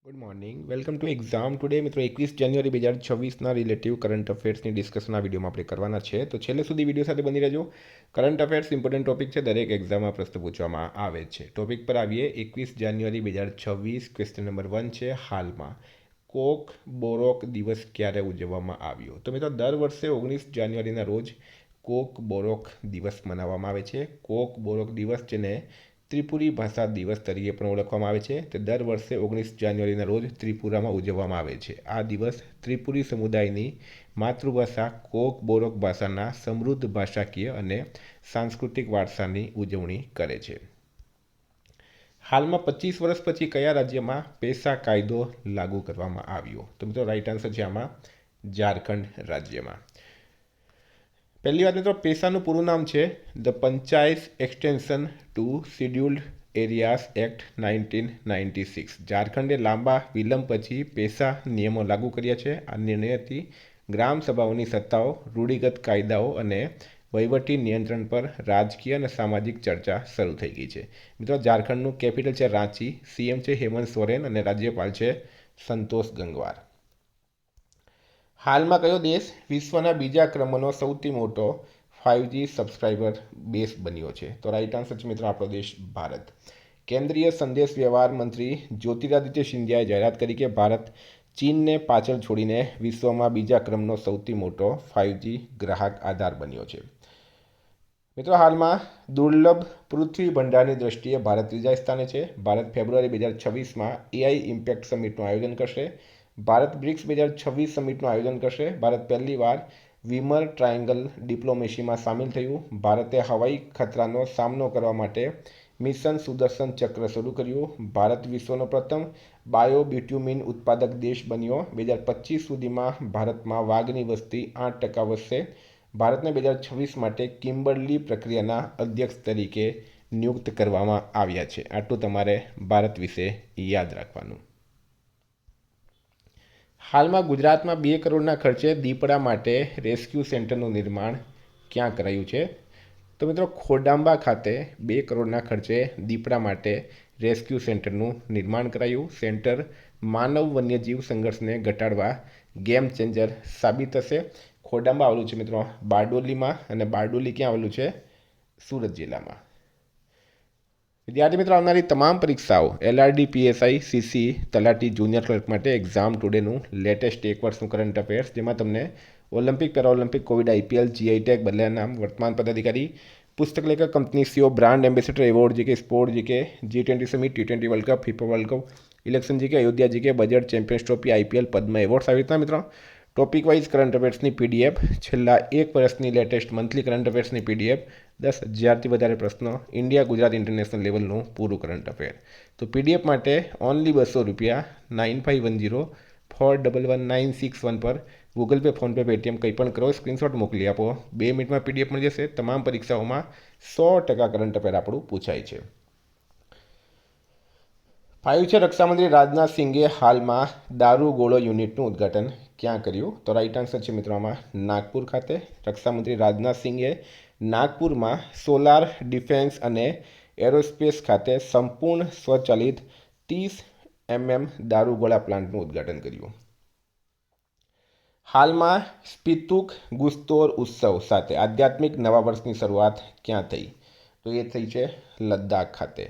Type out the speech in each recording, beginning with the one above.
Good morning welcome to exam today મિત્રો 21 જાન્યુઆરી 2026ના relative current અફેર્સની discussion આ વિડીયોમાં આપણે કરવાના છે તો છેલ્લે સુધી વિડીયો સાથે બની રહેજો. કરંટ અફેર્સ ઇમ્પોર્ટન્ટ ટોપિક છે, દરેક એક્ઝામમાં પ્રશ્ન પૂછવામાં આવે છે. ટોપિક પર આવીએ. 21 જાન્યુઆરી 2026 ક્વેશ્ચન નંબર 1 છે. હાલમાં કોક બોરોક દિવસ ક્યારે ઉજવવામાં આવ્યો? તો મિત્રો દર વર્ષે 19 જાન્યુઆરીના રોજ કોક બોરોક દિવસ મનાવવામાં આવે છે. કોક બોરોક દિવસ જેને ત્રિપુરી ભાષા દિવસ તરીકે પણ ઓળખવામાં આવે છે તે દર વર્ષે 19 જાન્યુઆરીના રોજ ત્રિપુરામાં ઉજવવામાં આવે છે. આ દિવસ ત્રિપુરી સમુદાયની માતૃભાષા કોક બોરોક ભાષાના સમૃદ્ધ ભાષાકીય અને સાંસ્કૃતિક વારસાની ઉજવણી કરે છે. હાલમાં 25 વર્ષ પછી કયા રાજ્યમાં પેસા કાયદો લાગુ કરવામાં આવ્યો? તો મિત્રો રાઈટ આન્સર છે આમાં ઝારખંડ રાજ્યમાં. પહેલી વાત મિત્રો, પેસાનું પૂરું નામ છે the panchayat extension to scheduled areas act 1996. ઝારખંડે લાંબા વિલંબ પછી પેસા નિયમો લાગુ કર્યા છે. આ નિર્ણયથી ગ્રામ સભાઓની સત્તાઓ, રૂઢિગત કાયદાઓ અને વહીવટી નિયંત્રણ પર રાજકીય અને સામાજિક ચર્ચા શરૂ થઈ ગઈ છે. મિત્રો ઝારખંડનું કેપિટલ છે રાંચી, સીએમ છે હેમંત સોરેન અને રાજ્યપાલ છે સંતોષ ગંગવાર. હાલમાં કયો દેશ વિશ્વના બીજા ક્રમનો સૌથી મોટો 5G સબસ્ક્રાઇબર બેઝ બન્યો છે? તો રાઈટ આન્સર છે મિત્રો આપણો દેશ ભારત. કેન્દ્રીય સંદેશ વ્યવહાર મંત્રી જ્યોતિરાદિત્ય સિંધિયાએ જાહેરાત કરી કે ભારત ચીનને પાછળ છોડીને વિશ્વમાં બીજા ક્રમનો સૌથી મોટો 5G ગ્રાહક આધાર બન્યો છે. મિત્રો હાલમાં દુર્લભ પૃથ્વી ભંડારની દ્રષ્ટિએ ભારત ત્રીજા સ્થાને છે. ભારત ફેબ્રુઆરી 2026માં AI ઇમ્પેક્ટ સમિટનું આયોજન કરશે. ભારત બ્રિક્સ 2026 સમિટનું આયોજન કરશે. ભારત પહેલીવાર વિમર ટ્રાયંગલ ડિપ્લોમેસીમાં સામેલ થયું. ભારતે હવાઈ ખતરાનો સામનો કરવા માટે મિશન સુદર્શન ચક્ર શરૂ કર્યું. ભારત વિશ્વનો પ્રથમ બાયોબ્યુટ્યુમિન ઉત્પાદક દેશ બન્યો. 2025 સુધીમાં ભારતમાં વાઘની વસ્તી 8% વધશે. ભારતને 2026 માટે કિમ્બર્લી પ્રક્રિયાના અધ્યક્ષ તરીકે નિયુક્ત કરવામાં આવ્યા છે. આટલું તમારે ભારત વિશે યાદ રાખવાનું. હાલમાં ગુજરાતમાં 2 કરોડના ખર્ચે દીપડા માટે રેસ્ક્યુ સેન્ટરનું નિર્માણ ક્યાં કરાયું છે? તો મિત્રો ખોડાંબા ખાતે 2 કરોડના ખર્ચે દીપડા માટે રેસ્ક્યુ સેન્ટરનું નિર્માણ કરાયું. સેન્ટર માનવ વન્યજીવ સંઘર્ષને ઘટાડવા ગેમ ચેન્જર સાબિત થશે. ખોડાંબા આવેલું છે મિત્રો બારડોલીમાં, અને બારડોલી ક્યાં આવેલું છે? સુરત જિલ્લામાં. વિદ્યાર્થી મિત્રો, આવનારી તમામ પરીક્ષાઓ LRD, PSI, CC, તલાટી, જુનિયર ક્લર્ક માટે એક્ઝામ ટુડેનું લેટેસ્ટ એક વર્ષનું કરંટ અફેર્સ, જેમાં તમને Olympic, Paralympic, Covid, IPL, GI tag, બદલ્યા નામ, વર્તમાન પદાધિકારી, પુસ્તક લેખક, company CEO, brand ambassador award GK, sport GK, G20 summit, T20 world cup, FIFA world cup, election GK, Ayodhya GK, budget, champions trophy, IPL, પદ્મ awards, આવી રીતના મિત્રો ટોપિક વાઇઝ કરંટ અફેર્સની PDF, છેલ્લા એક વર્ષની લેટેસ્ટ મંથલી કરંટ અફેર્સની PDF, 10,000થી વધારે પ્રશ્નો, India, Gujarat, international લેવલનું પૂરું current affair. તો PDF માટે ઓનલી ₹200 9510411961 પર ગૂગલ પે, ફોનપે, પેટીએમ કંઈ પણ કરો, સ્ક્રીનશોટ મોકલી આપો. 2 મિનિટમાં PDF મળી જશે. તમામ પરીક્ષાઓમાં 100% કરંટ અફેર આપણું પૂછાય છે. 5 છે. રક્ષામંત્રી રાજનાથ સિંઘે હાલમાં દારૂગોળો યુનિટનું ઉદ્ઘાટન ક્યાં કર્યું? તો રાઈટ આન્સર છે મિત્રો આમાં નાગપુર ખાતે. રક્ષામંત્રી રાજનાથ સિંઘે નાગપુરમાં સોલાર, ડિફેન્સ અને એરોસ્પેસ ખાતે સંપૂર્ણ સ્વચાલિત 30 દારૂગોળા પ્લાન્ટનું ઉદ્ઘાટન કર્યું. હાલમાં સ્પિતુક ગુસ્તોર ઉત્સવ સાથે આધ્યાત્મિક નવા વર્ષની શરૂઆત ક્યાં થઈ? તો એ થઈ છે લદ્દાખ ખાતે.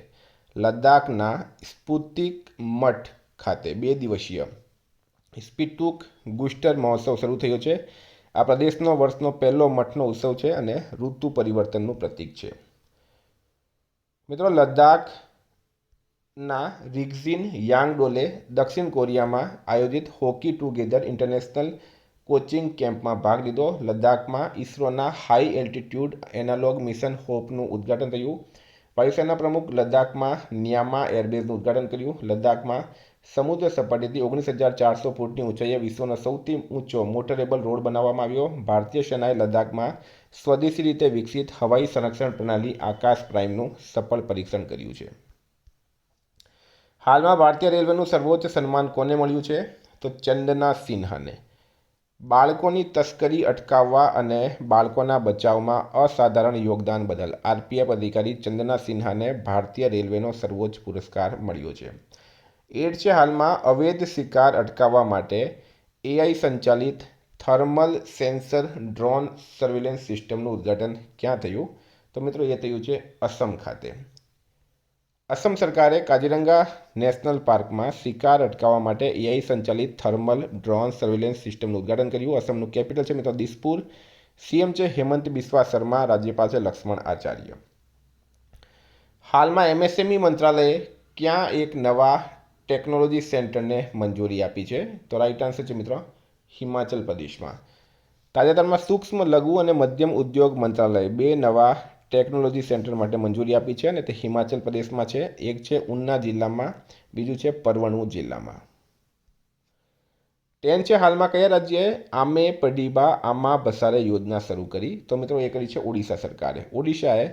લદ્દાખના સ્પુતિક મઠ ખાતે 2 દિવસીય સ્પિતુક ગુસ્ટર મહોત્સવ શરૂ થયો છે. આ પ્રદેશનો વર્ષનો પહેલો મઠનો ઉત્સવ છે અને ઋતુ પરિવર્તનનું પ્રતીક છે. મિત્રો લદ્દાખના રિગ્ઝિન યાંગડોલે દક્ષિણ કોરિયામાં આયોજિત હોકી ટુગેધર ઇન્ટરનેશનલ કોચિંગ કેમ્પમાં ભાગ લીધો. લદ્દાખમાં ઇસરોના હાઈ એલ્ટિટ્યૂડ એનાલોગ મિશન હોપનું ઉદ્ઘાટન થયું. વાયુસેના પ્રમુખ લદ્દાખમાં ન્યામા એરબેઝનું ઉદ્ઘાટન કર્યું. લદ્દાખમાં સમુદ્ર સપાટીથી 19,400 ફૂટની ઊંચાઈએ વિશ્વનો સૌથી ઊંચો મોટરેબલ રોડ બનાવવામાં આવ્યો. ભારતીય સેનાએ લદ્દાખમાં સ્વદેશી રીતે વિકસિત હવાઈ સંરક્ષણ પ્રણાલી આકાશ પ્રાઇમનું સફળ પરીક્ષણ કર્યું છે. હાલમાં ભારતીય રેલવેનું સર્વોચ્ચ સન્માન કોને મળ્યું છે? તો ચંદના સિન્હાને. બાળકોની તસ્કરી અટકાવવા અને બાળકોના બચાવમાં અસાધારણ યોગદાન બદલ RPF અધિકારી ચંદના સિન્હાને ભારતીય રેલવેનો સર્વોચ્ચ પુરસ્કાર મળ્યો છે. એડ છે હાલમાં અવૈધ શિકાર અટકાવવા માટે એઆઈ સંચાલિત થર્મલ સેન્સર ડ્રોન સર્વેલન્સ સિસ્ટમનું ઉદ્ઘાટન ક્યાં થયું? તો મિત્રો એ થયું છે અસમ ખાતે. અસમ સરકારે કાજીરંગા નેશનલ પાર્કમાં શિકાર અટકાવવા માટે એઆઈ સંચાલિત થર્મલ ડ્રોન સર્વેલન્સ સિસ્ટમનું ઉદ્ઘાટન કર્યું. અસમનું કેપિટલ છે મિત્રો દિસપુર. સીએમ છે હેમંત બિસ્વા શર્મા. રાજ્યપાલ છે લક્ષ્મણ આચાર્ય. હાલમાં એમએસએમઈ મંત્રાલયે ક્યાં એક નવા ટેકનોલોજી સેન્ટરને મંજૂરી આપી છે? તો રાઈટ આન્સર છે મિત્રો હિમાચલ પ્રદેશમાં. તાજેતરમાં સૂક્ષ્મ લઘુ અને મધ્યમ ઉદ્યોગ મંત્રાલયે 2 નવા ટેકનોલોજી સેન્ટર માટે મંજૂરી આપી છે અને તે હિમાચલ પ્રદેશમાં છે. એક છે ઉના જિલ્લામાં, બીજું છે પરવણુ જિલ્લામાં. 10 છે હાલમાં કયા રાજ્યએ આમે પડીબા આમા બસારે યોજના શરૂ કરી? તો મિત્રો એ કરી છે ઓડિશા સરકારે. ઓડિશાએ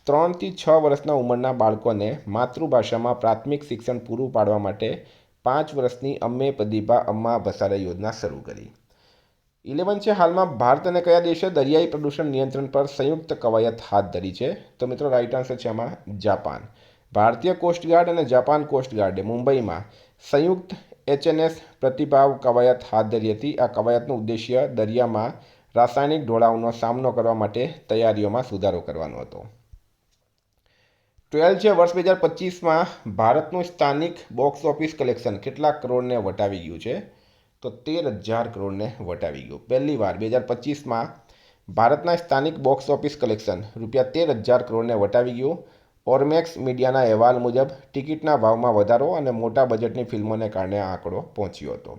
3 થી 6 વર્ષના ઉંમરના બાળકોને માતૃભાષામાં પ્રાથમિક શિક્ષણ પૂરું પાડવા માટે 5 વર્ષની અમ્મે પદીબા અમ્મા બસારે યોજના શરૂ કરી. 11 છે હાલમાં ભારત અને કયા દેશે દરિયાઈ પ્રદૂષણ નિયંત્રણ પર સંયુક્ત કવાયત હાથ ધરી છે? તો મિત્રો રાઈટ આન્સર છે આમાં જાપાન. ભારતીય કોસ્ટગાર્ડ અને જાપાન કોસ્ટગાર્ડે મુંબઈમાં સંયુક્ત એચએનએસ પ્રતિભાવ કવાયત હાથ ધરી હતી. આ કવાયતનો ઉદ્દેશ્ય દરિયામાં રાસાયણિક ઢોળાવનો સામનો કરવા માટે તૈયારીઓમાં સુધારો કરવાનો હતો. 12 છે વર્ષ 2025માં ભારતનું સ્થાનિક બોક્સ ઓફિસ કલેક્શન કેટલા કરોડને વટાવી ગયું છે? તો 13,000 કરોડને વટાવી ગયું. પહેલી વાર 2025માં ભારતના સ્થાનિક બોક્સ ઓફિસ કલેક્શન રૂપિયા 13,000 કરોડને વટાવી ગયું. ઓર્મેક્સ મીડિયાના અહેવાલ મુજબ ટિકિટના ભાવમાં વધારો અને મોટા બજેટની ફિલ્મોને કારણે આ આંકડો પહોંચ્યો હતો.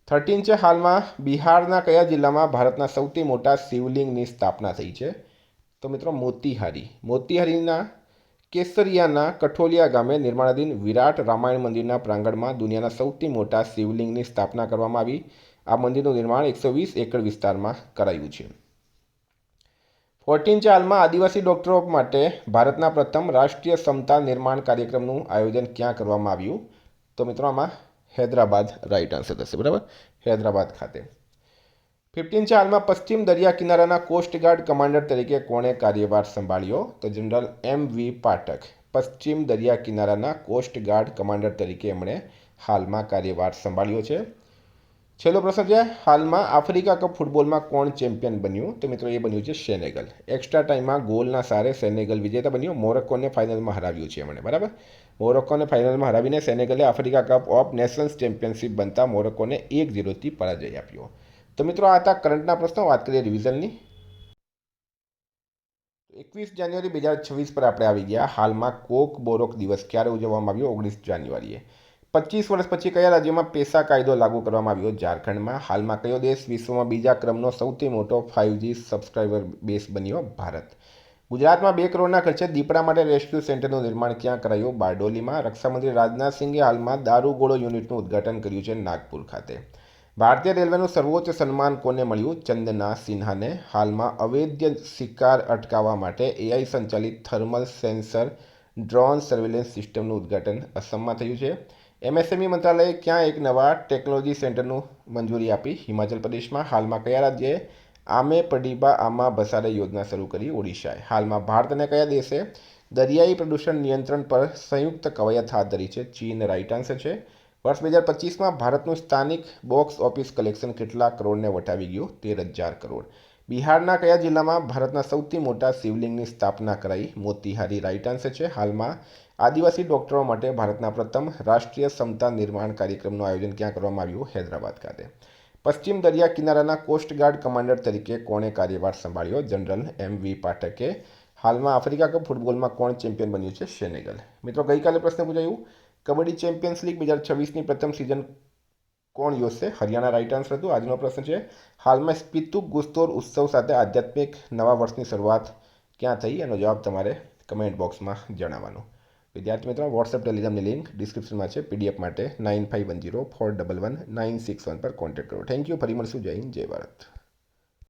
13 છે હાલમાં બિહારના કયા જિલ્લામાં ભારતના સૌથી મોટા શિવલિંગની સ્થાપના થઈ છે? તો મિત્રો મોતીહારી. મોતીહારીના કેસરિયાના કઠોલિયા ગામે નિર્માણાધીન વિરાટ રામાયણ મંદિરના પ્રાંગણમાં દુનિયાના સૌથી મોટા શિવલિંગની સ્થાપના કરવામાં આવી. આ મંદિરનું નિર્માણ 120 એકર વિસ્તારમાં કરાયું છે. 14 છે હાલમાં આદિવાસી ડૉક્ટરો માટે ભારતના પ્રથમ રાષ્ટ્રીય ક્ષમતા નિર્માણ કાર્યક્રમનું આયોજન ક્યાં કરવામાં આવ્યું? તો મિત્રો આમાં હૈદરાબાદ રાઈટ આન્સર થશે. બરાબર, હૈદરાબાદ ખાતે. 15 છે હાલમાં પશ્ચિમ દરિયા કિનારાના કોસ્ટગાર્ડ કમાન્ડર તરીકે કોણે કાર્યભાર સંભાળ્યો? તો જનરલ એમ.વી. પાઠક પશ્ચિમ દરિયા કિનારાના કોસ્ટગાર્ડ કમાન્ડર તરીકે એમણે હાલમાં કાર્યભાર સંભાળ્યો છે. છેલ્લો પ્રશ્ન છે હાલમાં આફ્રિકા કપ ફૂટબોલમાં કોણ ચેમ્પિયન બન્યું? તો મિત્રો એ બન્યું છે સેનેગલ. એક્સ્ટ્રા ટાઈમમાં ગોલના સારે સેનેગલ વિજેતા બન્યું. મોરોક્કોને ફાઇનલમાં હરાવ્યું છે એમણે. બરાબર, મોરોક્કોને ફાઇનલમાં હરાવીને સેનેગલે Africa Cup of Nations championship બનતા મોરોક્કોને 1-0થી પરાજય આપ્યો. તો મિત્રો આ હતા કરંટના પ્રશ્નો. વાત કરીએ રિવિઝનની. 21 જાન્યુઆરી 2026 પર આપણે આવી ગયા. હાલમાં કોક બોરોક દિવસ ક્યારે ઉજવવામાં આવ્યો? 19 જાન્યુઆરીએ. 25 વર્ષ પછી કયા રાજ્યમાં પેસા કાયદો લાગુ કરવામાં આવ્યો? ઝારખંડમાં. હાલમાં કયો દેશ વિશ્વમાં બીજા ક્રમનો સૌથી મોટો 5G સબસ્ક્રાઇબર બેઝ બન્યો? ભારત. ગુજરાતમાં 2 કરોડના ખર્ચે દીપડા માટે રેસ્ક્યુ સેન્ટરનું નિર્માણ ક્યાં કરાયું? બારડોલીમાં. રક્ષામંત્રી રાજનાથ સિંહે હાલમાં દારૂગોળો યુનિટનું ઉદ્ઘાટન કર્યું છે નાગપુર ખાતે. ભારતીય રેલવેનું સર્વોચ્ચ સન્માન કોને મળ્યું? ચંદના સિન્હાને. હાલમાં અવૈધ શિકાર અટકાવવા માટે એઆઈ સંચાલિત થર્મલ સેન્સર ડ્રોન સર્વેલન્સ સિસ્ટમનું ઉદ્ઘાટન અસમમાં થયું છે. એમએસએમઈ મંત્રાલયે ક્યાં એક નવા ટેકનોલોજી સેન્ટરનું મંજૂરી આપી? હિમાચલ પ્રદેશમાં. હાલમાં કયા રાજ્યએ આમે પડીબા આમા બસારે યોજના શરૂ કરી? ઓડિશાએ. હાલમાં ભારત અને કયા દેશે દરિયાઈ પ્રદૂષણ નિયંત્રણ પર સંયુક્ત કવાયત હાથ ધરી છે? ચીન રાઈટ આન્સર છે. વર્ષ 2025માં ભારતનું સ્થાનિક બોક્સ ઓફિસ કલેક્શન કેટલા કરોડને વટાવી ગયું? 13,000 કરોડ. બિહારના કયા જિલ્લામાં ભારતના સૌથી મોટા શિવલિંગની સ્થાપના કરાઈ? મોતીહારી રાઈટ આન્સર છે. હાલમાં આદિવાસી ડૉક્ટરો માટે ભારતના પ્રથમ રાષ્ટ્રીય ક્ષમતા નિર્માણ કાર્યક્રમનું આયોજન ક્યાં કરવામાં આવ્યું? હૈદરાબાદ ખાતે. પશ્ચિમ દરિયા કિનારાના કોસ્ટગાર્ડ કમાન્ડર તરીકે કોણે કાર્યભાર સંભાળ્યો? જનરલ એમ.વી. પાઠકે. હાલમાં આફ્રિકા કપ ફૂટબોલમાં કોણ ચેમ્પિયન બન્યું છે? સેનેગલ. મિત્રો ગઈકાલે પ્રશ્ન પૂછાયું કબડ્ડી ચેમ્પિયન્સ લીગ 2026ની પ્રથમ સિઝન કોણ યોજશે? હરિયાણા રાઈટ આન્સર હતું. આજનો પ્રશ્ન છે હાલમાં સ્પિતુક ગુસ્તોર ઉત્સવ સાથે આધ્યાત્મિક નવા વર્ષની શરૂઆત ક્યાં થઈ? એનો જવાબ તમારે કમેન્ટ બોક્સમાં જણાવવાનો. વિદ્યાર્થી મિત્રો વોટ્સએપ ટેલિગ્રામની લિંક ડિસ્ક્રિપ્શનમાં છે. PDF માટે 9510411961 પર કોન્ટેક્ટ કરો. Thank you. ફરી મળશું. જય હિન્દ, જય ભારત.